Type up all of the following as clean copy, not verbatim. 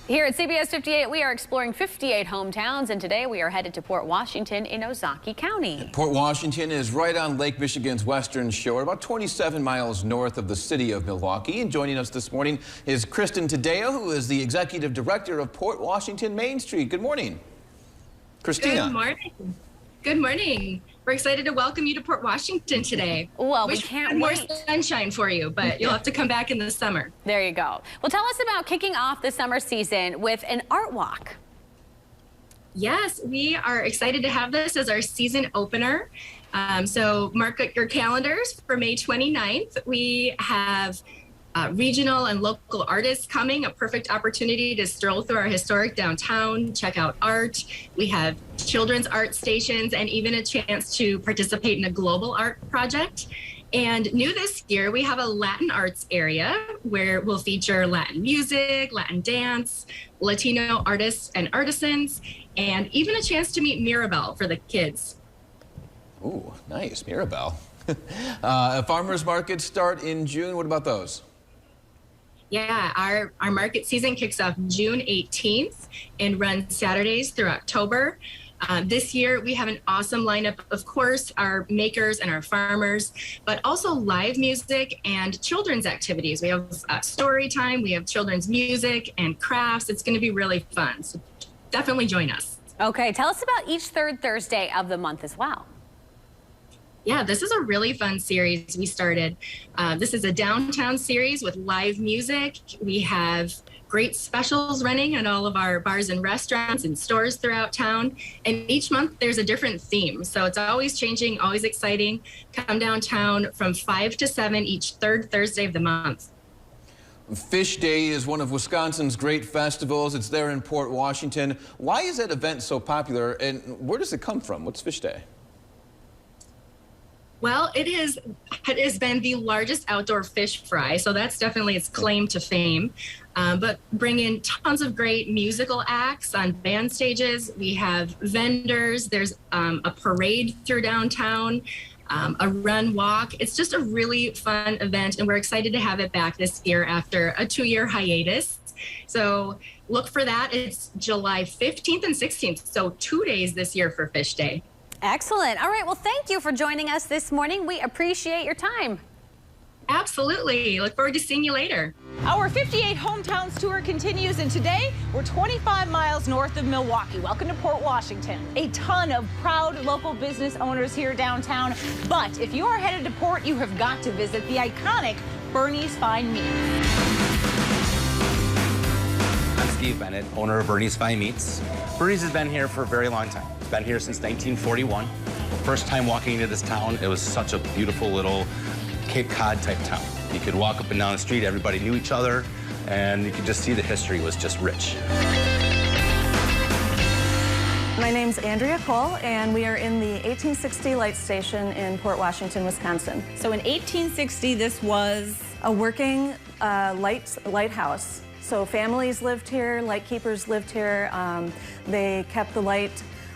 Here at CBS 58, we are exploring 58 hometowns, and today we are headed to Port Washington in Ozaukee County. Port Washington is right on Lake Michigan's western shore, about 27 miles north of the city of Milwaukee. And joining us this morning is Kristina Tadeo, who is the executive director of Port Washington Main Street. Good morning, Kristina. Good morning. Good morning. We're excited to welcome you to Port Washington today. Well, we can't more wait. sunshine for you, but you'll have to come back in the summer. There you go. Well, tell us about kicking off the summer season with an art walk. Yes, we are excited to have this as our season opener. So mark your calendars for May 29th. We have regional and local artists coming, a perfect opportunity to stroll through our historic downtown, check out art. We have children's art stations and even a chance to participate in a global art project. And new this year, we have a Latin arts area where we'll feature Latin music, Latin dance, Latino artists and artisans, and even a chance to meet Mirabelle for the kids. Ooh, nice, Mirabelle. Farmers markets start in June. What about those? Yeah, our market season kicks off June 18th and runs Saturdays through October. This year, we have an awesome lineup, of course, our makers and our farmers, but also live music and children's activities. We have story time, we have children's music and crafts. It's going to be really fun, so definitely join us. Okay, tell us about each third Thursday of the month as well. Yeah, this is a really fun series we started. This is a downtown series with live music. We have great specials running at all of our bars and restaurants and stores throughout town. And each month there's a different theme. So it's always changing, always exciting. Come downtown from 5 to 7 each third Thursday of the month. Fish Day is one of Wisconsin's great festivals. It's there in Port Washington. Why is that event so popular, and where does it come from? What's Fish Day? Well, it has been the largest outdoor fish fry, so that's definitely its claim to fame. But bring in tons of great musical acts on band stages. We have vendors. There's a parade through downtown, a run walk. It's just a really fun event, and we're excited to have it back this year after a 2-year hiatus. So look for that. It's July 15th and 16th, so 2 days this year for Fish Day. Excellent. All right, well, thank you for joining us this morning. We appreciate your time. Absolutely. Look forward to seeing you later. Our 58 Hometowns tour continues, and today we're 25 miles north of Milwaukee. Welcome to Port Washington. A ton of proud local business owners here downtown, but if you are headed to Port, you have got to visit the iconic Bernie's Fine Meats. I'm Steve Bennett, owner of Bernie's Fine Meats. Bernie's has been here for a very long time. It's been here since 1941. First time walking into this town, it was such a beautiful little Cape Cod type town. You could walk up and down the street, everybody knew each other, and you could just see the history was just rich. My name's Andrea Cole, and we are in the 1860 light station in Port Washington, Wisconsin. So in 1860, this was A working lighthouse. So families lived here, lightkeepers lived here. They kept the light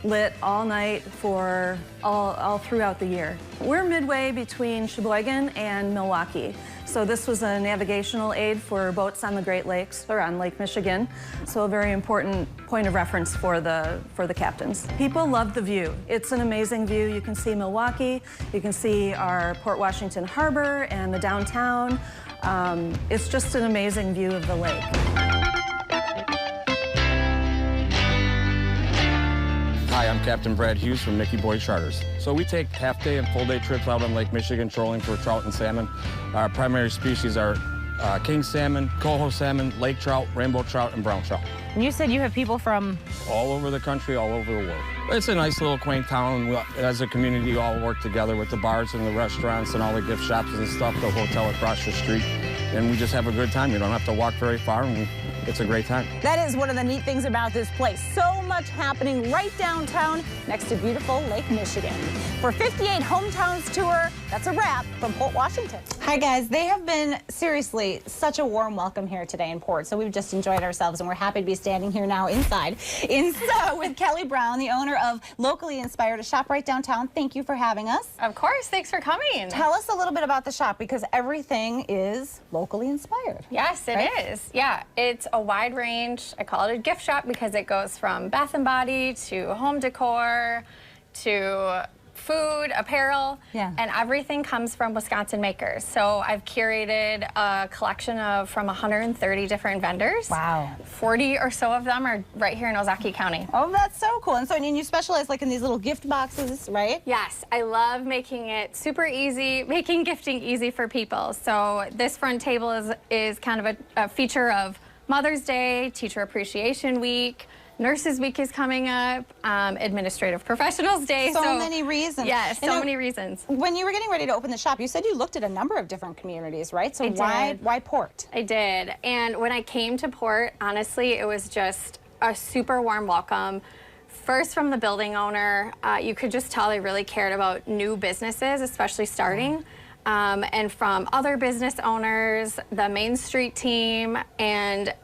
lit all night for all throughout the year. We're midway between Sheboygan and Milwaukee. So this was a navigational aid for boats on the Great Lakes, or on Lake Michigan. So a very important point of reference for the captains. People love the view. It's an amazing view. You can see Milwaukee, you can see our Port Washington Harbor and the downtown. It's just an amazing view of the lake. Hi, I'm Captain Brad Hughes from Mickey Boy Charters. So we take half-day and full-day trips out on Lake Michigan trolling for trout and salmon. Our primary species are king salmon, coho salmon, lake trout, rainbow trout, and brown trout. And you said you have people from all over the country, all over the world. It's a nice little quaint town. As a community, we all work together with the bars and the restaurants and all the gift shops and stuff, the hotel across the street. And we just have a good time. You don't have to walk very far, and it's a great time. That is one of the neat things about this place. So much happening right downtown next to beautiful Lake Michigan. For 58 Hometowns Tour, that's a wrap from Port Washington. Hi, guys. They have been, seriously, such a warm welcome here today in Port. So we've just enjoyed ourselves, and we're happy to be standing here now inside with Kelly Brown, the owner of Locally Inspired, a shop right downtown. Thank you for having us. Of course. Thanks for coming. Tell us a little bit about the shop, because everything is locally inspired. Yes, it is. Yeah, it's a wide range. I call it a gift shop because it goes from bath and body to home decor to food, apparel, and everything comes from Wisconsin makers. So I've curated a collection of from 130 different vendors. Wow. 40 or so of them are right here in Ozaukee County. Oh, that's so cool. And so, and you specialize like in these little gift boxes, right? Yes, I love making it super easy, making gifting easy for people. So this front table is kind of a feature of Mother's Day, Teacher Appreciation Week, Nurses Week is coming up, Administrative Professionals Day. So many reasons. Yes, so many reasons. When you were getting ready to open the shop, you said you looked at a number of different communities, right? So why Port? I did. And when I came to Port, honestly, it was just a super warm welcome. First from the building owner, you could just tell they really cared about new businesses, especially starting. And from other business owners, the Main Street team, and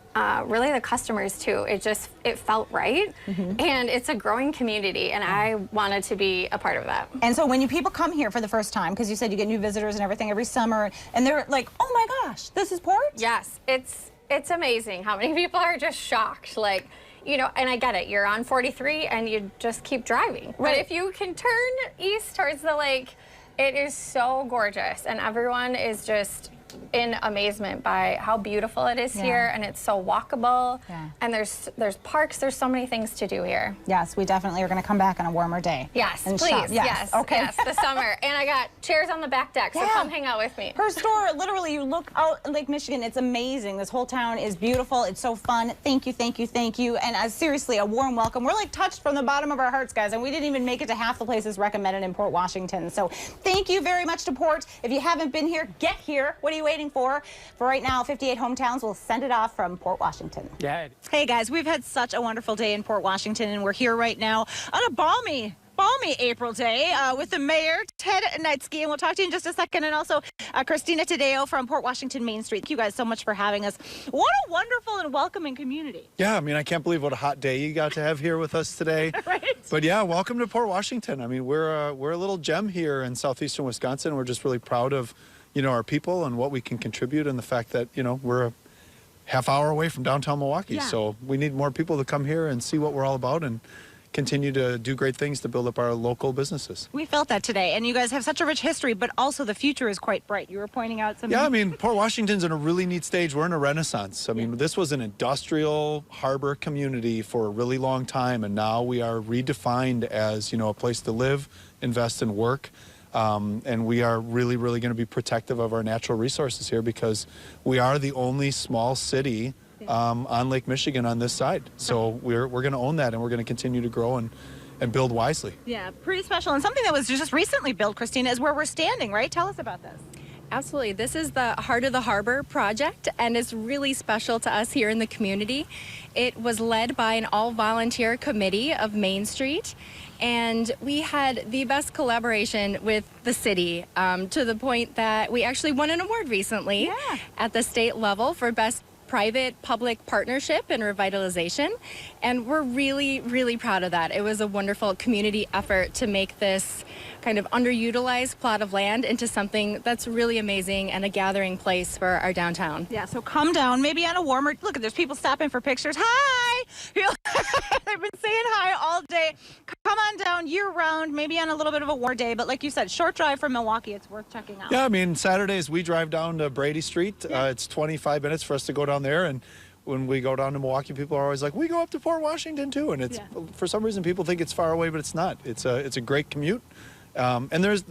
really the customers too. It felt right, and it's a growing community, and I wanted to be a part of that. And so when people come here for the first time, because you said you get new visitors and everything every summer, and they're like, oh my gosh, this is Port? Yes, it's amazing how many people are just shocked, like, you know, and I get it, you're on 43 and you just keep driving. Right. But if you can turn east towards the lake, it is so gorgeous, and everyone is just in amazement by how beautiful it is here, and it's so walkable, and there's parks, there's so many things to do here. Yes, we definitely are going to come back on a warmer day. Yes, and please. shop. Yes, okay. Yes, the summer. And I got chairs on the back deck, so come hang out with me. Her store, literally, you look out at Lake Michigan, it's amazing. This whole town is beautiful. It's so fun. Thank you, thank you, thank you. And seriously, a warm welcome. We're like touched from the bottom of our hearts, guys, and we didn't even make it to half the places recommended in Port Washington. So thank you very much to Port. If you haven't been here, get here. What are you waiting for? For right now, 58 Hometowns will send it off from Port Washington. Yeah. Hey guys, we've had such a wonderful day in Port Washington, and we're here right now on a balmy April day with the Mayor, Ted Neitzke, and we'll talk to you in just a second, and also Kristina Tadeo from Port Washington Main Street. Thank you guys so much for having us. What a wonderful and welcoming community. Yeah, I mean, I can't believe what a hot day you got to have here with us today. Right. But yeah, welcome to Port Washington. I mean, we're a little gem here in southeastern Wisconsin. We're just really proud of, you know, our people and what we can contribute, and the fact that, you know, we're a half hour away from downtown Milwaukee. So we need more people to come here and see what we're all about and continue to do great things to build up our local businesses. We felt that today, and you guys have such a rich history, but also the future is quite bright. You were pointing out some... Yeah, I mean, Port Washington's in a really neat stage. We're in a renaissance. I mean, this was an industrial harbor community for a really long time, and now we are redefined as, you know, a place to live, invest, and work. And we are really, really going to be protective of our natural resources here, because we are the only small city on Lake Michigan on this side. So we're going to own that, and we're going to continue to grow and build wisely. Yeah, pretty special. And something that was just recently built, Kristina, is where we're standing, right? Tell us about this. Absolutely. This is the Heart of the Harbor project, and it's really special to us here in the community. It was led by an all-volunteer committee of Main Street, and we had the best collaboration with the city, to the point that we actually won an award recently at the state level for Best Private-Public Partnership and Revitalization, and we're really, really proud of that. It was a wonderful community effort to make this kind of underutilized plot of land into something that's really amazing and a gathering place for our downtown. Yeah, so come down, maybe on a warmer... Look, there's people stopping for pictures. Hi! They've been saying hi all day. Come on down year-round, maybe on a little bit of a warmer day, but like you said, short drive from Milwaukee, it's worth checking out. Yeah, I mean, Saturdays we drive down to Brady Street. It's 25 minutes for us to go down there, and when we go down to Milwaukee, people are always like, we go up to Port Washington too, and it's for some reason people think it's far away, but it's not. It's a great commute. And there's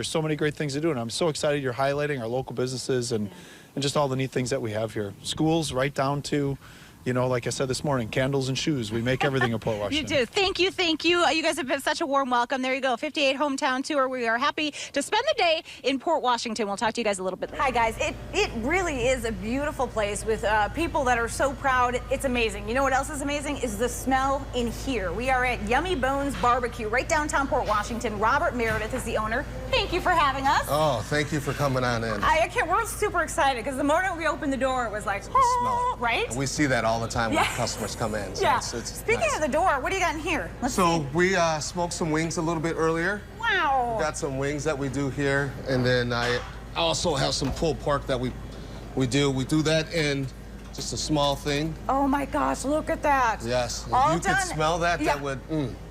so many great things to do, and I'm so excited you're highlighting our local businesses and just all the neat things that we have here. Schools right down to, you know, like I said this morning, candles and shoes. We make everything in Port Washington. You do. Thank you, thank you. You guys have been such a warm welcome. There you go, 58 Hometown Tour. We are happy to spend the day in Port Washington. We'll talk to you guys a little bit later. Hi, guys. It really is a beautiful place with people that are so proud. It's amazing. You know what else is amazing? Is the smell in here. We are at Yummy Bones BBQ, right downtown Port Washington. Robert Meredith is the owner. Thank you for having us. Oh, thank you for coming on in. We're super excited, because the moment we opened the door, it was like, oh, right? And we see that all the time when customers come in. So it's Speaking nice. of the door, what do you got in here? We smoked some wings a little bit earlier. Wow. We got some wings that we do here, and then I also have some pulled pork that we do. We do that in just a small thing. Oh my gosh, look at that. Yes, if All you could done- smell that, yeah. that would,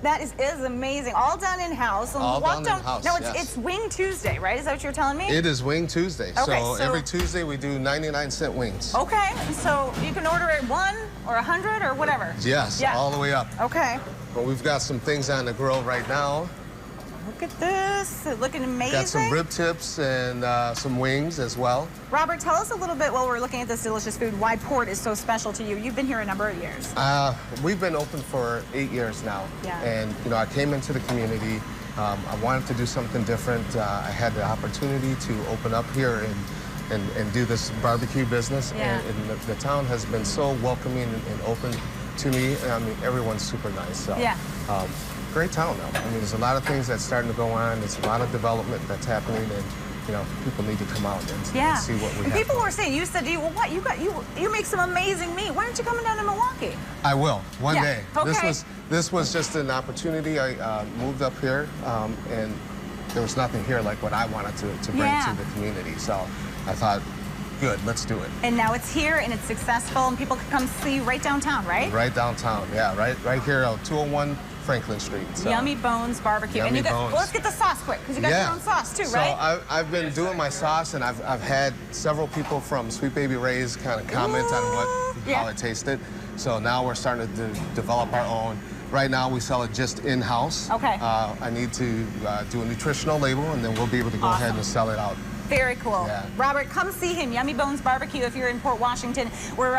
That is amazing. All done in-house. All done in-house, No, yes. it's Wing Tuesday, right? Is that what you're telling me? It is Wing Tuesday. Okay, so so- every Tuesday we do 99-cent wings. Okay, so you can order it 1 or 100 or whatever. Yes, Yeah. all the way up. Okay. But we've got some things on the grill right now. Look at this. It's looking amazing. Got some rib tips and some wings as well. Robert, tell us a little bit while we're looking at this delicious food, why Port is so special to you. You've been here a number of years. We've been open for 8 years now. Yeah. And, you know, I came into the community. I wanted to do something different. I had the opportunity to open up here and do this barbecue business. Yeah. And the town has been so welcoming and open to me. I mean, everyone's super nice. So, Yeah. Great town, though. I mean, there's a lot of things that's starting to go on. There's a lot of development that's happening, and you know, people need to come out and see what we and have. people were saying, you said, well, what you make some amazing meat. Why aren't you coming down to Milwaukee? I will one Yeah, day. okay. This was just an opportunity. I moved up here, and there was nothing here like what I wanted to bring Yeah. to the community. So I thought, good, let's do it. And now it's here and it's successful, and people can come see you right downtown, right? Right downtown, yeah, right here on 201 Franklin Street. So. Yummy Bones BBQ. Yummy And you got, Bones. well, let's get the sauce quick, because you got your own sauce too, So right? I've been doing my sauce, and I've had several people from Sweet Baby Ray's kind of comment on how it tasted. So now we're starting to develop our own. Right now we sell it just in-house. Okay. I need to do a nutritional label, and then we'll be able to go ahead and sell it out. Very cool. Yeah. Robert, come see him. Yummy Bones BBQ if you're in Port Washington. We're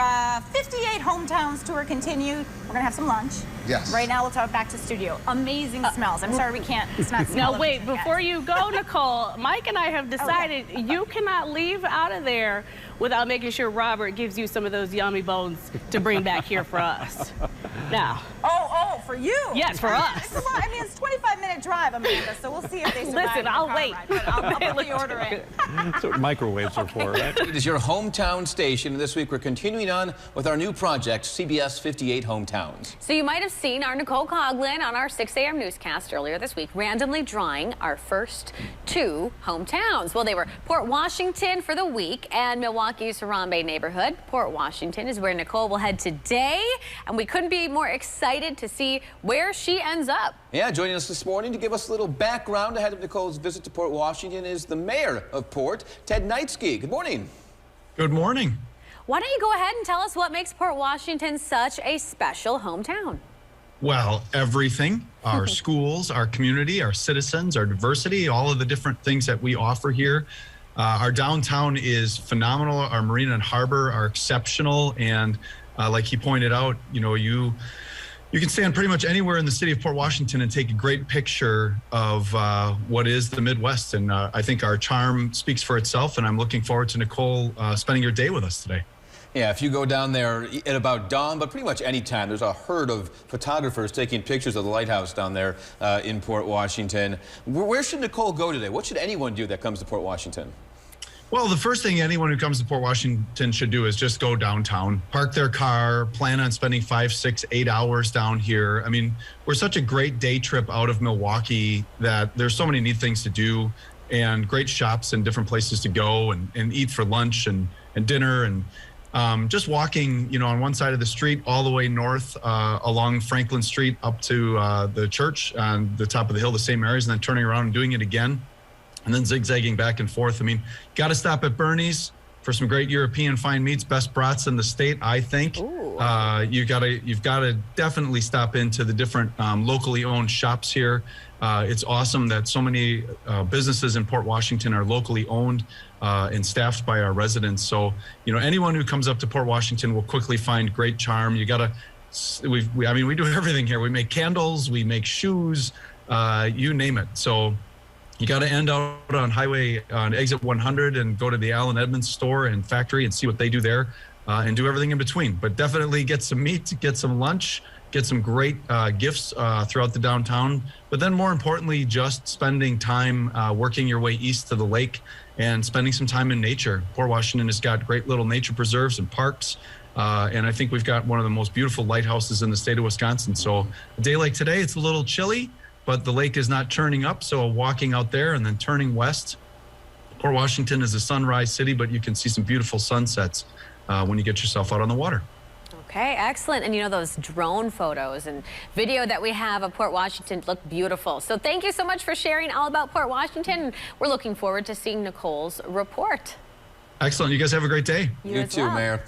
58 Hometowns tour continued. We're gonna have some lunch. Yes. Right now, we'll talk back to studio. Amazing smells. I'm sorry we can't. It's not smell. Now wait, before you go, Nicole, Mike and I have decided you cannot leave out of there without making sure Robert gives you some of those yummy bones to bring back here for us. Now. Oh, for you? Yes, for us. It's a lot. I mean, it's a 25-minute drive, Amanda, so we'll see if they survive. Listen, the I'll car wait. ride, but I'll put the order in. That's what microwaves are for, right? It is your hometown station. This week we're continuing on with our new project, CBS 58 Hometowns. So you might have seen our Nicole Coughlin on our 6 a.m. newscast earlier this week, randomly drawing our first 2 hometowns. Well, they were Port Washington for the week and Milwaukee's Harambe neighborhood. Port Washington is where Nicole will head today, and we couldn't be more excited to see where she ends up. Yeah, joining us this morning to give us a little background ahead of Nicole's visit to Port Washington is the mayor of Port, Ted Neitzke. Good morning. Good morning. Why don't you go ahead and tell us what makes Port Washington such a special hometown? Well, everything, our schools, our community, our citizens, our diversity, all of the different things that we offer here. Our downtown is phenomenal. Our marina and harbor are exceptional. And like he pointed out, you know, you can stand pretty much anywhere in the city of Port Washington and take a great picture of what is the Midwest. And I think our charm speaks for itself. And I'm looking forward to Nicole spending your day with us today. Yeah, if you go down there at about dawn, but pretty much any time, there's a herd of photographers taking pictures of the lighthouse down there in Port Washington. Where should Nicole go today? What should anyone do that comes to Port Washington? Well, the first thing anyone who comes to Port Washington should do is just go downtown, park their car, plan on spending 5, 6, 8 hours down here. I mean, we're such a great day trip out of Milwaukee that there's so many neat things to do and great shops and different places to go and eat for lunch and dinner and just walking, you know, on one side of the street all the way north along Franklin Street up to the church on the top of the hill, the same areas, and then turning around and doing it again, and then zigzagging back and forth. I mean, got to stop at Bernie's for some great European fine meats, best brats in the state, I think. You've got to definitely stop into the different locally owned shops here. It's awesome that so many businesses in Port Washington are locally owned and staffed by our residents. So, you know, anyone who comes up to Port Washington will quickly find great charm. You got to, I mean, we do everything here. We make candles, we make shoes, you name it. So you got to end out on exit 100 and go to the Allen Edmonds store and factory and see what they do there and do everything in between. But definitely get some meat, get some lunch, get some great gifts throughout the downtown. But then more importantly, just spending time working your way east to the lake and spending some time in nature. Port Washington has got great little nature preserves and parks. And I think we've got one of the most beautiful lighthouses in the state of Wisconsin. So a day like today, it's a little chilly, but the lake is not turning up. So walking out there and then turning west. Port Washington is a sunrise city, but you can see some beautiful sunsets when you get yourself out on the water. Okay, excellent. And you know, those drone photos and video that we have of Port Washington look beautiful. So thank you so much for sharing all about Port Washington. We're looking forward to seeing Nicole's report. Excellent. You guys have a great day. You too, Mayor.